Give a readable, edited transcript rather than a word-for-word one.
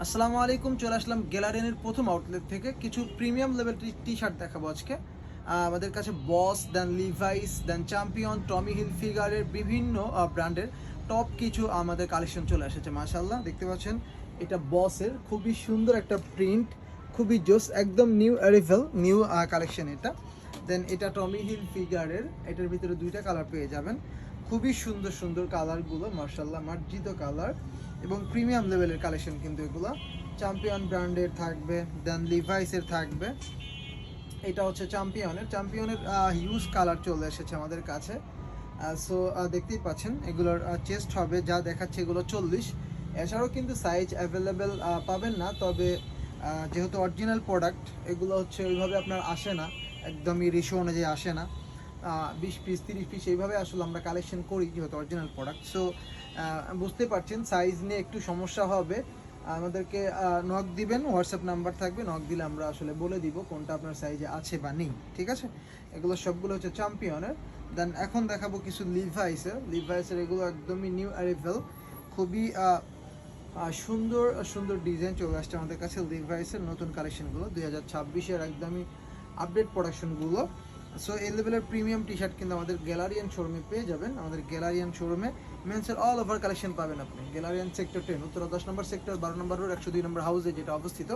আসসালামু আলাইকুম, চলে আসলাম গ্যালারিয়ানের প্রথম আউটলেট থেকে কিছু প্রিমিয়াম লেভেল টি শার্ট দেখাবো আজকে। আমাদের কাছে বস, দেন লিভাইস, দেন চ্যাম্পিয়ন, টমি হিল ফিগারের বিভিন্ন ব্র্যান্ডের টপ কিছু আমাদের কালেকশন চলে এসেছে। মাশাআল্লাহ, দেখতে পাচ্ছেন এটা বসের খুবই সুন্দর একটা প্রিন্ট, খুবই জোস, একদম নিউ অ্যারিভেল নিউ কালেকশন এটা। দেন এটা টমি হিল ফিগারের, এটার ভিতরে দুইটা কালার পেয়ে যাবেন, খুবই সুন্দর সুন্দর কালারগুলো, মাশাআল্লাহ মার্জিত কালার এবং প্রিমিয়াম লেভেলের কালেকশন কিন্তু এগুলো। চ্যাম্পিয়ন ব্র্যান্ডের থাকবে, দেন লিভাইসের থাকবে। এটা হচ্ছে চ্যাম্পিয়নের হিউজ কালার চলে এসেছে আমাদের কাছে। সো দেখতেই পাচ্ছেন এগুলোর চেস্ট হবে যা দেখাচ্ছে এগুলো 40। এছাড়াও কিন্তু সাইজ অ্যাভেলেবেল পাবেন না, তবে যেহেতু অরিজিনাল প্রোডাক্ট এগুলো হচ্ছে ওইভাবে আপনার আসে না, একদমই রেশিও অনুযায়ী আসে না। 20 পিস 30 পিস এইভাবে আসলে আমরা কালেকশন করি যেহেতু অরিজিনাল প্রোডাক্ট। সো বুঝতে পারছেন সাইজ নিয়ে একটু সমস্যা হবে। আমাদেরকে নক দিবেন, হোয়াটসঅ্যাপ নাম্বার থাকবে, নক দিলে আমরা আসলে বলে দিব কোনটা আপনার সাইজে আছে বা নেই, ঠিক আছে। এগুলো সবগুলো হচ্ছে চ্যাম্পিয়নের। দেন এখন দেখাবো কিছু লিভাইসের এগুলো একদমই নিউ অ্যারিভেল, খুবই সুন্দর সুন্দর ডিজাইন চলে আসছে আমাদের কাছে লিভাইসের নতুন কালেকশনগুলো 2026-এর একদমই আপডেট প্রোডাকশনগুলো। সো এই লেভেলের প্রিমিয়াম টি শার্ট কিন্তু আমাদের গ্যালারিয়ান শোরুমে পেয়ে যাবেন। আমাদের গ্যালারিয়ান শোরুমে মেন্সের অল ওভার কালেকশন পাবেন আপনি। গ্যালারিয়ান সেক্টর 10, উত্তরা 10 নম্বর সেক্টর, 12 নম্বর রোড, 102 নম্বর হাউসে যেটা অবস্থিত।